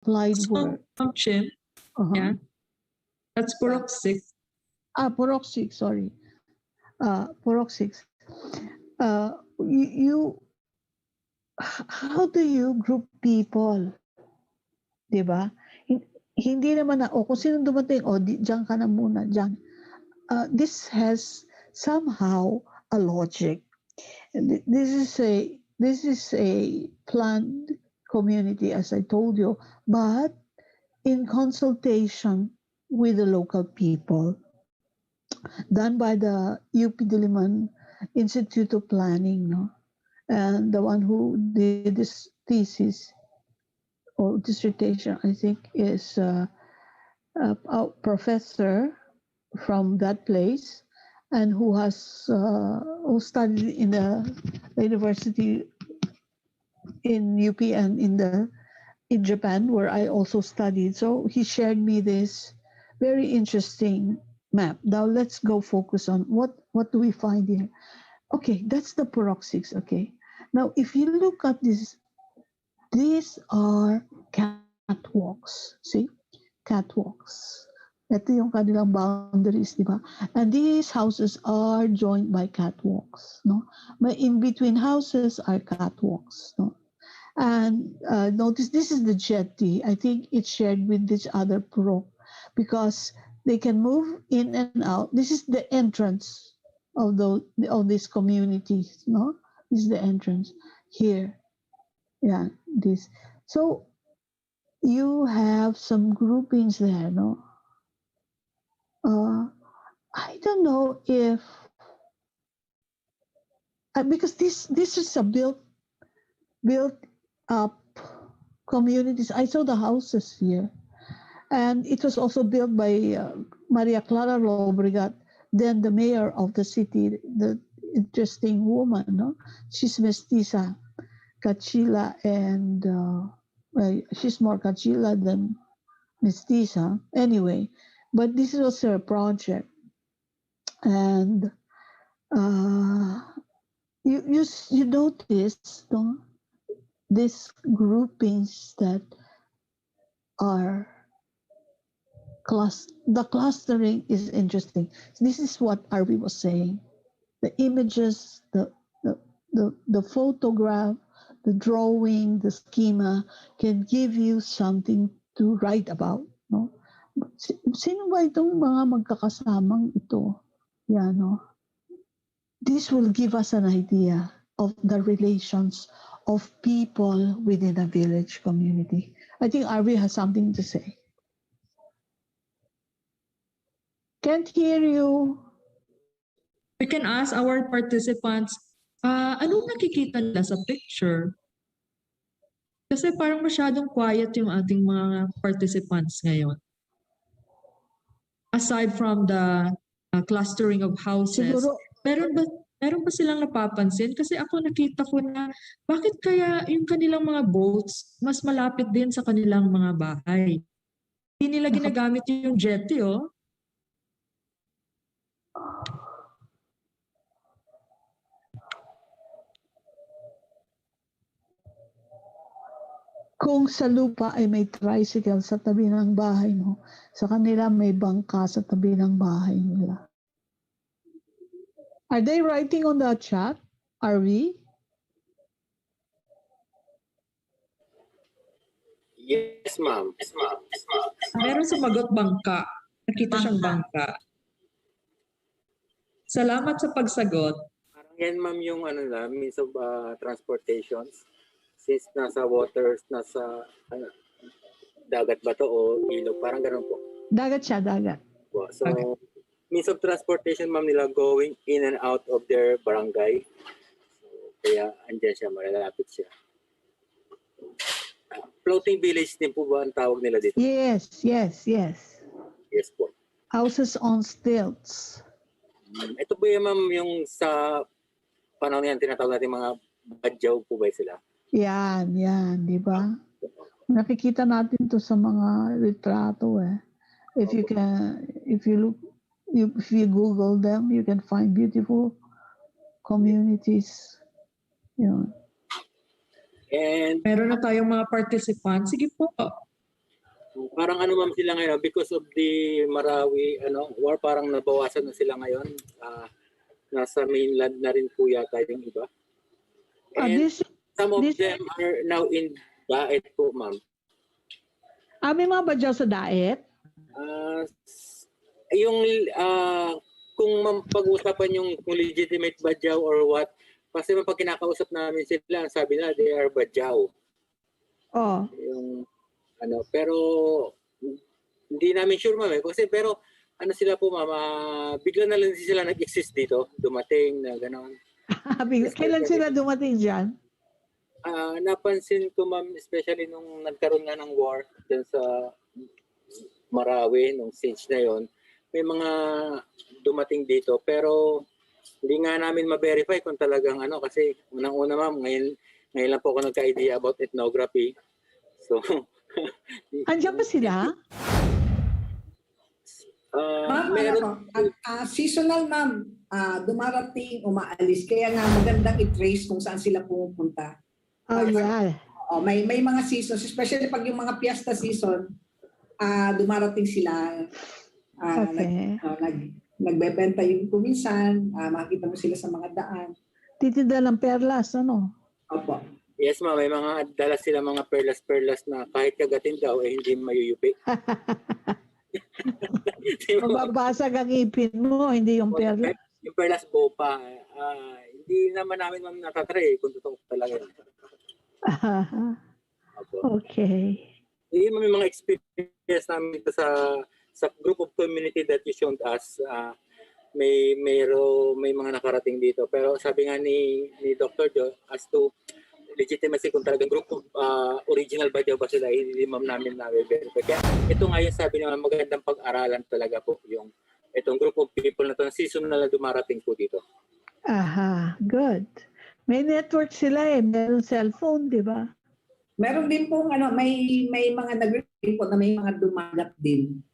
applied work. Chim. Yeah. That's Purok 6. Purok 6, sorry. Purok 6. You how do you group people? 'Di ba? Hindi naman na, kung sino dumating, diyan ka na muna, diyan. This has somehow a logic. This is a planned community, as I told you, but in consultation with the local people, done by the UP Diliman Institute of Planning, no? And the one who did this thesis or dissertation, I think, is a professor from that place, and who studied in the university in UP and in Japan, where I also studied. So he shared me this very interesting map. Now let's go focus on what do we find here. Okay, that's the Purok 6. Okay, now if you look at this, these are catwalks. See, catwalks. Ito yung kanilang boundaries, di ba? And these houses are joined by catwalks, no? But in between houses are catwalks, no? And notice this is the jetty. I think it's shared with this other Purok because they can move in and out. This is the entrance of these communities, no? This is the entrance here. Yeah, this. So you have some groupings there, no? I don't know if because this is a built up communities. I saw the houses here, and it was also built by Maria Clara Lobregat, then the mayor of the city, the interesting woman, no? She's mestiza, Kachila, and she's more Kachila than mestiza. Anyway, but this was her project, and you notice, no? These groupings that are the clustering is interesting. This is what Arvi was saying. The images, the photograph, the drawing, the schema can give you something to write about, no? Sino ba itong mga magkakasamang ito? Yan, no? This will give us an idea of the relations of people within a village community. I think Arvi has something to say. Can't hear you. We can ask our participants, anong nakikita nila sa picture? Kasi parang masyadong quiet yung ating mga participants ngayon. Aside from the clustering of houses, Siguro, meron ba silang napapansin? Kasi ako nakita ko na bakit kaya yung kanilang mga boats mas malapit din sa kanilang mga bahay? Hindi nila ginagamit yung jetty, oh. Kung sa lupa ay may tricycle sa tabi ng bahay mo, sa kanila may bangka sa tabi ng bahay nila. Are they writing on the chat? Are we? Yes, ma'am. Meron sumagot bangka. Nakita siyang bangka. Salamat sa pagsagot. Parang yan, ma'am, yung means of transportations. Since nasa waters, nasa dagat ba to o ilog, parang ganun po. Dagat siya, dagat. So, okay. Means of transportation, ma'am, nila going in and out of their barangay. So, kaya andyan siya, malalapit siya. Floating village din po ba ang tawag nila dito? Yes. Yes po. Houses on stilts. Ito po yung, ma'am, yung sa panahon yan, tinatawag natin mga badyaw po ba sila? Yan, di ba? Nakikita natin to sa mga litrato eh. If you Google them, you can find beautiful communities. Yun. And meron na tayong mga participants. Sige po. Parang ano ma'am sila ngayon, because of the Marawi war, parang nabawasan na sila ngayon. Nasa mainland na rin po yata yung iba. And some of them are now in Daet po, ma'am. May mga badyaw sa Daet? Kung pag-uusapan yung kung legitimate badyaw or what, kasi pag kinakausap namin sila, sabi nila they are badyaw. Yung pero hindi namin sure ma'am kasi pero sila po ma'am, bigla na lang sila nag-exist dito, dumating na gano'n. Kailan sila dumating dyan? Napansin ko ma'am, especially nung nagkaroon nga ng war dyan sa Marawi, nung siege na yon, may mga dumating dito pero hindi nga namin ma-verify kung talagang kasi unang-una ma'am, ngayon lang po ako nagka-idea about ethnography. So, andiyan ba sila? Ma'am, seasonal ma'am, dumarating, umaalis. Kaya nga magandang i-trace kung saan sila pumupunta. Yeah. May mga seasons, especially pag yung mga fiesta season, dumarating sila. Nagbebenta yung kuminsan, makikita mo sila sa mga daan. Titinda ng perlas, Opo. Yes, ma'am. May mga dala sila mga perlas-perlas na kahit kagatin daw, hindi mayuyupi. Mababasag ang ipin mo, hindi yung perlas. Yung perlas po pa, hindi naman namin ma'am natatry kung totoo talaga. Okay. May mga experience namin dito sa group of community that you showed us. May mga nakarating dito. Pero sabi nga ni Dr. Joe, as to legitimacy kung talagang group of original ba ba sila, hindi ma'am namin na-verify. Kaya ito nga yung sabi naman, magandang pag-aralan talaga po yung itong group of people na ito, na seasonal na dumarating po dito. Good. May network sila meron cellphone, di ba? Meron din po, may mga nag-report po na may mga dumagat din.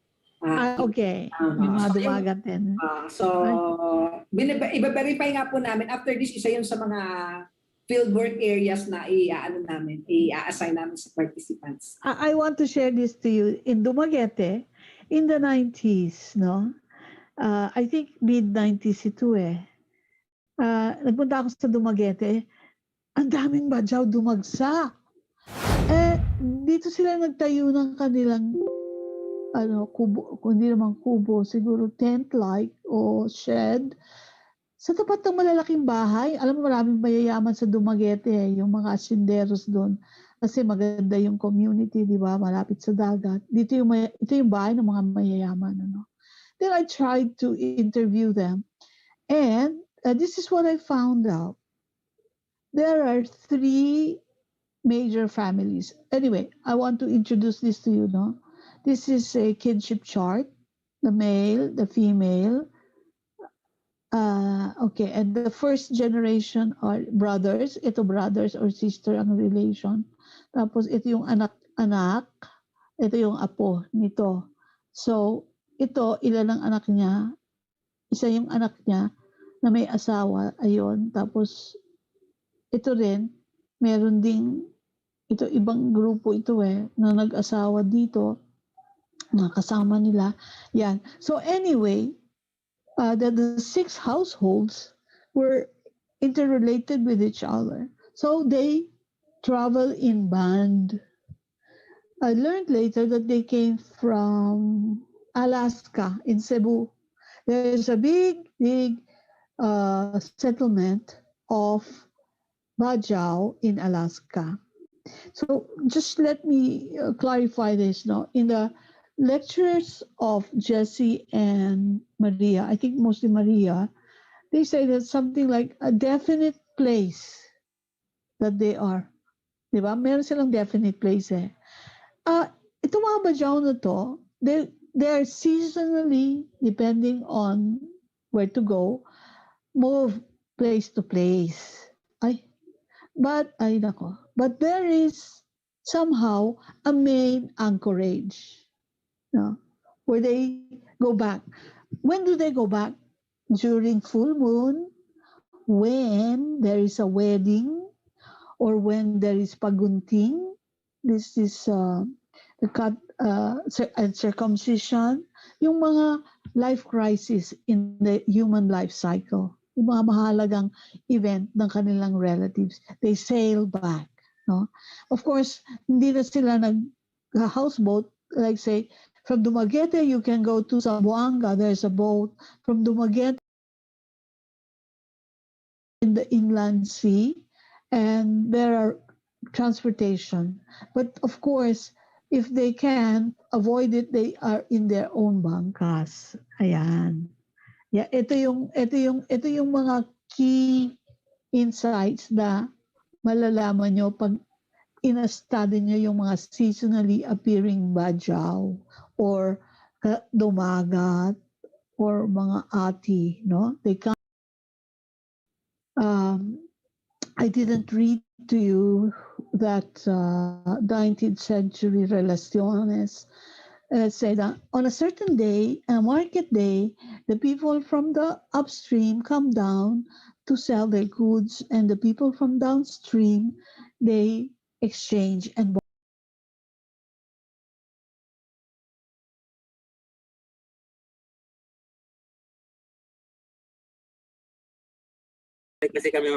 Okay. May mga dumagat din. Iba-verify nga po namin. After this, isa yun sa mga fieldwork areas na i-assign namin sa participants. I want to share this to you. In Dumaguete, in the 90s, I think mid-90s ito nagpunta ako sa Dumaguete, ang daming badyaw dumagsa. Dito sila nagtayo ng kanilang kubo, kundi naman kubo, siguro tent-like o shed. Sa tapat ng malalaking bahay, alam mo maraming mayayaman sa Dumaguete, yung mga asinderos doon. Kasi maganda yung community, di ba? Malapit sa dagat. Ito yung bahay ng mga mayayaman. Then I tried to interview them. And this is what I found out. There are 3 major families. Anyway, I want to introduce this to you. This is a kinship chart. The male, the female. Okay, and the first generation are brothers. Ito brothers or sister ang relation. Tapos ito yung anak-anak. Ito yung apo nito. So, ito, ilan ang anak niya? Isa yung anak niya na may asawa. Ayun. Tapos, ito rin, meron ding, ito ibang grupo ito na nag-asawa dito. Na kasama nila. Yan. So, anyway, the 6 households were interrelated with each other. So they travel in band. I learned later that they came from Alaska, in Cebu. There's a big settlement of Bajau in Alaska. So just let me clarify this. In the lectures of Jesse and Maria, I think mostly Maria, they say that something like a definite place that they are. Di ba? Meron silang definite place Itong mga Bajau na to, they're seasonally, depending on where to go, move place to place. But there is somehow a main anchorage. Where they go back. When do they go back? During full moon, when there is a wedding, or when there is pagunting. This is the and circumcision, yung mga life crisis in the human life cycle, yung mga mahalagang event ng kanilang relatives, they sail back. No? Of course, hindi na sila nag-houseboat, like say, from Dumaguete, you can go to Zamboanga, there's a boat. From Dumaguete, in the inland sea, and there are transportation. But of course, if they can avoid it, they are in their own bangkas. Ayan. Yeah, ito yung mga key insights na malalaman nyo pag ina-study nyo yung mga seasonally appearing badyaw or dumagat or mga ati, no? They come. I didn't read to you that 19th century relaciones say that on a certain day, a market day, the people from the upstream come down to sell their goods, and the people from downstream, they exchange and Kasi kami